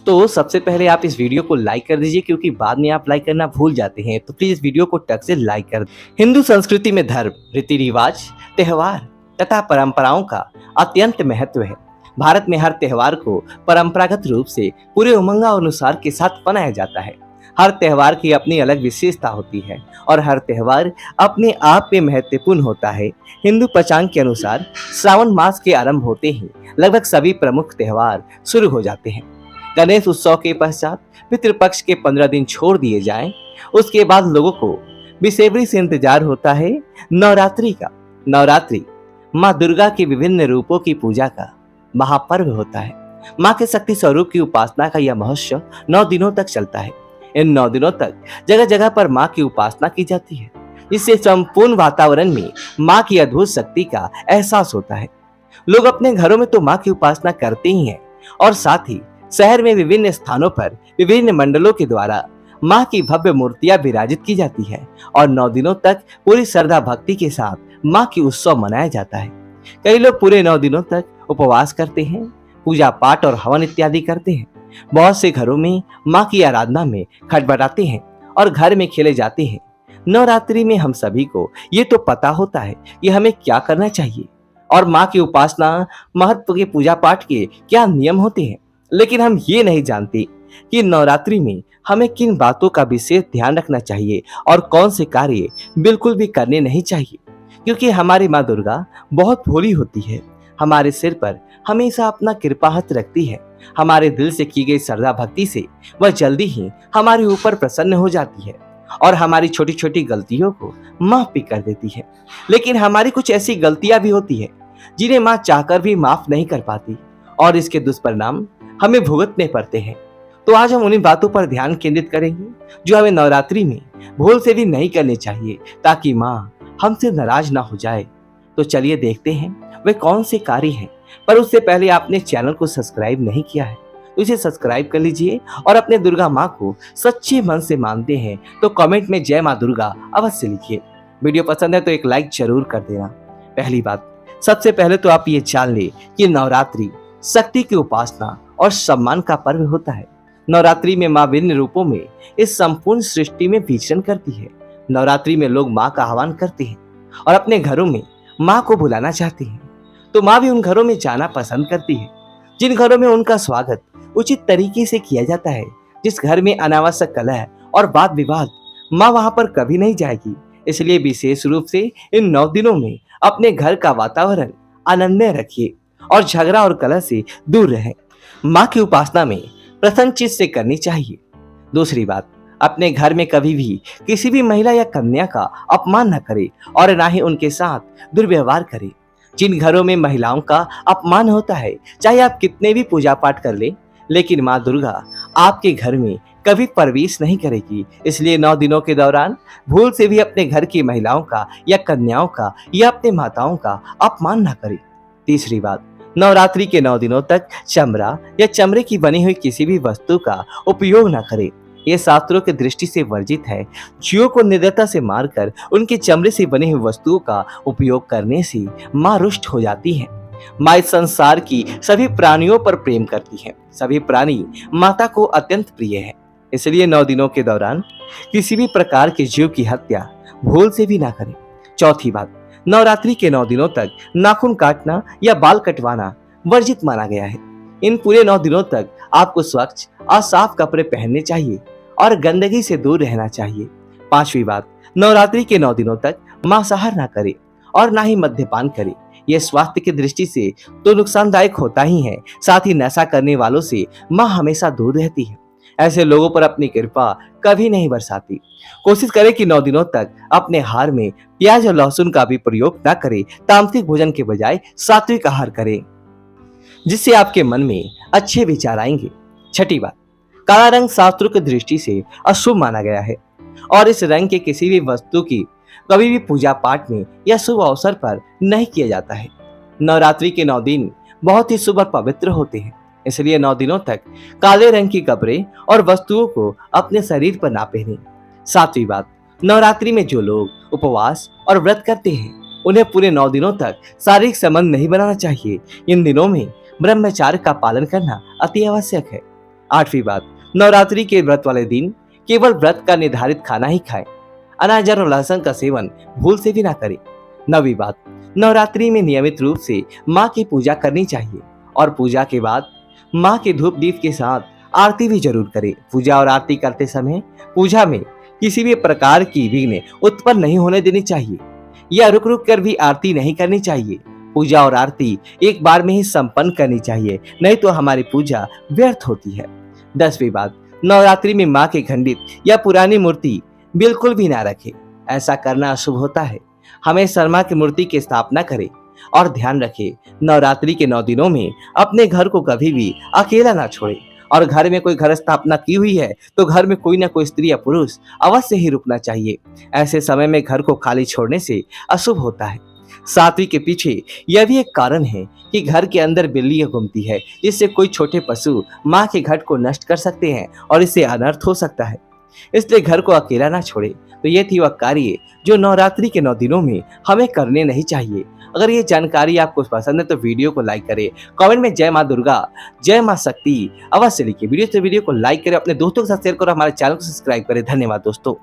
तो सबसे पहले आप इस वीडियो को लाइक कर दीजिए, क्योंकि बाद में आप लाइक करना भूल जाते हैं। तो प्लीज इस वीडियो को टक से लाइक कर दें। हिंदू संस्कृति में धर्म, रीति रिवाज, त्योहार तथा परंपराओं का अत्यंत महत्व है। भारत में हर त्योहार को परंपरागत रूप से पूरे उमंग और अनुसार के साथ मनाया जाता है। हर त्योहार की अपनी अलग विशेषता होती है और हर त्योहार अपने आप में महत्वपूर्ण होता है। हिंदू पंचांग के अनुसार श्रावण मास के आरंभ होते ही लगभग सभी प्रमुख त्योहार शुरू हो जाते हैं। गणेश उत्सव के पश्चात पितृपक्ष के 15 दिन छोड़ दिए जाएं। उसके बाद लोगों को बेसब्री से इंतजार होता है नवरात्रि का। नवरात्रि माँ दुर्गा के विभिन्न रूपों की पूजा का महापर्व होता है। माँ के शक्ति स्वरूप की उपासना का यह महोत्सव 9 दिनों तक चलता है। इन 9 दिनों तक जगह जगह पर माँ की उपासना की जाती है, जिससे संपूर्ण वातावरण में माँ की अद्भुत शक्ति का एहसास होता है। लोग अपने घरों में तो माँ की उपासना करते ही हैं और साथ ही शहर में विभिन्न स्थानों पर विभिन्न मंडलों के द्वारा माँ की भव्य मूर्तियां विराजित की जाती है और 9 दिनों तक पूरी श्रद्धा भक्ति के साथ माँ की उत्सव मनाया जाता है। कई लोग पूरे 9 दिनों तक उपवास करते हैं, पूजा पाठ और हवन इत्यादि करते हैं। बहुत से घरों में माँ की आराधना में खटपटाते हैं और घर में खेले जाते हैं। नवरात्रि में हम सभी को ये तो पता होता है कि हमें क्या करना चाहिए और माँ की उपासना महत्व के पूजा पाठ के क्या नियम होते हैं, लेकिन हम ये नहीं जानते कि नवरात्रि में हमें किन बातों का विशेष ध्यान रखना चाहिए और कौन से कार्य बिल्कुल भी करने नहीं चाहिए। क्योंकि हमारी माँ दुर्गा बहुत भोली होती है। हमारे सिर पर हमेशा अपना कृपा हाथ रखती है। हमारे दिल से की गई श्रद्धा भक्ति से वह जल्दी ही हमारे ऊपर प्रसन्न हो जाती है और हमारी छोटी छोटी गलतियों को माफ भी कर देती है। लेकिन हमारी कुछ ऐसी गलतियां भी होती है जिन्हें माँ चाहकर भी माफ नहीं कर पाती और इसके दुष्परिणाम हमें भुगतने पड़ते हैं। तो आज हम उन्हीं बातों पर ध्यान केंद्रित करेंगे जो हमें नवरात्रि में भूल से भी नहीं करनी चाहिए, ताकि माँ हमसे नाराज ना हो जाए। तो चलिए देखते हैं वे कौन से कार्य हैं। पर उससे पहले आपने चैनल को सब्सक्राइब नहीं किया है तो इसे सब्सक्राइब कर लीजिए और अपने दुर्गा माँ को सच्चे मन से मानते हैं तो कमेंट में जय माँ दुर्गा अवश्य लिखिए। वीडियो पसंद है तो एक लाइक जरूर कर देना। पहली बात, सबसे पहले तो आप ये जान ले कि नवरात्रि शक्ति की उपासना और सम्मान का पर्व होता है। नवरात्रि में माँ विभिन्न रूपों में इस संपूर्ण सृष्टि में विचरण करती है। नवरात्रि में लोग माँ का आह्वान करते हैं और अपने घरों में माँ को बुलाना चाहते हैं, तो माँ भी उन घरों में जाना पसंद करती है जिन घरों में उनका स्वागत उचित तरीके से किया जाता है। जिस घर में अनावश्यक कलह और वाद विवाद, माँ वहां पर कभी नहीं जाएगी। इसलिए विशेष रूप से इन 9 दिनों में अपने घर का वातावरण आनंदमय रखिए और झगड़ा और कलह से दूर रहें। माँ की उपासना में प्रसन्न चित्त से करनी चाहिए। दूसरी बात, अपने घर में कभी भी किसी भी महिला या कन्या का अपमान न करे और ना ही उनके साथ दुर्व्यवहार करे। जिन घरों में महिलाओं का अपमान होता है, चाहे आप कितने भी पूजा पाठ कर ले, लेकिन माँ दुर्गा आपके घर में कभी प्रवेश नहीं करेगी। इसलिए 9 दिनों के दौरान भूल से भी अपने घर की महिलाओं का या कन्याओं का या अपने माताओं का अपमान न करें। तीसरी बात, नवरात्रि के 9 दिनों तक चमड़ा या चमड़े की बनी हुई किसी भी वस्तु का उपयोग न करें। ये शास्त्रों की दृष्टि से वर्जित है। जीवों को निर्दयता से मारकर उनके चमड़े से बनी हुई वस्तुओं का उपयोग करने से माँ रुष्ट हो जाती है। माँ इस संसार की सभी प्राणियों पर प्रेम करती है। सभी प्राणी माता को अत्यंत प्रिय है। इसलिए 9 दिनों के दौरान किसी भी प्रकार के जीव की हत्या भूल से भी ना करें। चौथी बात, नवरात्रि के 9 दिनों तक नाखून काटना या बाल कटवाना वर्जित माना गया है। इन पूरे 9 दिनों तक आपको स्वच्छ और साफ कपड़े पहनने चाहिए और गंदगी से दूर रहना चाहिए। पांचवी बात, नवरात्रि के 9 दिनों तक मांसाहार ना करे और ना ही मद्यपान करे। यह स्वास्थ्य की दृष्टि से तो नुकसानदायक होता ही है, साथ ही नशा करने वालों से माँ हमेशा दूर रहती है। ऐसे लोगों पर अपनी कृपा कभी नहीं बरसाती। कोशिश करें कि 9 दिनों तक अपने आहार में प्याज और लहसुन का भी प्रयोग न करें। तामसिक भोजन के बजाय सात्विक आहार करें, जिससे आपके मन में अच्छे विचार आएंगे। छठी बात, काला रंग शास्त्रों की दृष्टि से अशुभ माना गया है और इस रंग के किसी भी वस्तु की कभी भी पूजा पाठ में या शुभ अवसर पर नहीं किया जाता है। नवरात्रि के 9 दिन बहुत ही शुभ और पवित्र होते हैं। इसलिए 9 दिनों तक काले रंग की कपड़े और वस्तुओं को अपने शरीर पर ना पहने। सातवीं बात, नवरात्रि में जो लोग उपवास और व्रत करते हैं उन्हें पूरे 9 दिनों तक शारीरिक संबंध नहीं बनाना चाहिए। इन दिनों में ब्रह्मचर्य का पालन करना अति आवश्यक है। 8वीं बात, नवरात्रि के व्रत वाले दिन केवल व्रत का निर्धारित खाना ही खाएं। अनाज और लहसुन का सेवन भूल से भी ना करें। 9वीं बात, नवरात्रि में नियमित रूप से माँ की पूजा करनी चाहिए और पूजा के बाद माँ के धूप दीप के साथ आरती भी जरूर करें। पूजा और आरती करते समय पूजा में किसी भी प्रकार की विघ्न उत्पन्न नहीं होने देनी चाहिए या रुक रुक कर भी आरती नहीं करनी चाहिए। पूजा और आरती एक बार में ही संपन्न करनी चाहिए, नहीं तो हमारी पूजा व्यर्थ होती है। 10वीं बात, नवरात्रि में माँ के खंडित या पुरानी मूर्ति बिल्कुल भी ना रखें। ऐसा करना अशुभ होता है। हमेशा माँ की मूर्ति की स्थापना करें और ध्यान रखें, नवरात्रि के 9 दिनों में अपने घर को कभी भी अकेला ना छोड़ें। और घर में कोई घर स्थापना की हुई है तो घर में कोई ना कोई स्त्री या पुरुष अवश्य ही रुकना चाहिए। ऐसे समय में घर को खाली छोड़ने से अशुभ होता है। 7वीं के पीछे यह भी एक कारण है कि घर के अंदर बिल्लियां घूमती है, जिससे कोई छोटे पशु माँ के घट को नष्ट कर सकते हैं और इससे अनर्थ हो सकता है। इसलिए घर को अकेला ना छोड़े। तो ये थी वह कार्य जो नवरात्रि के 9 दिनों में हमें करने नहीं चाहिए। अगर ये जानकारी आपको पसंद है तो वीडियो को लाइक करें, कमेंट में जय माँ दुर्गा, जय माँ शक्ति अवश्य लिखिए। वीडियो को लाइक करें, अपने दोस्तों के साथ शेयर करो, हमारे चैनल को सब्सक्राइब करें। धन्यवाद दोस्तों।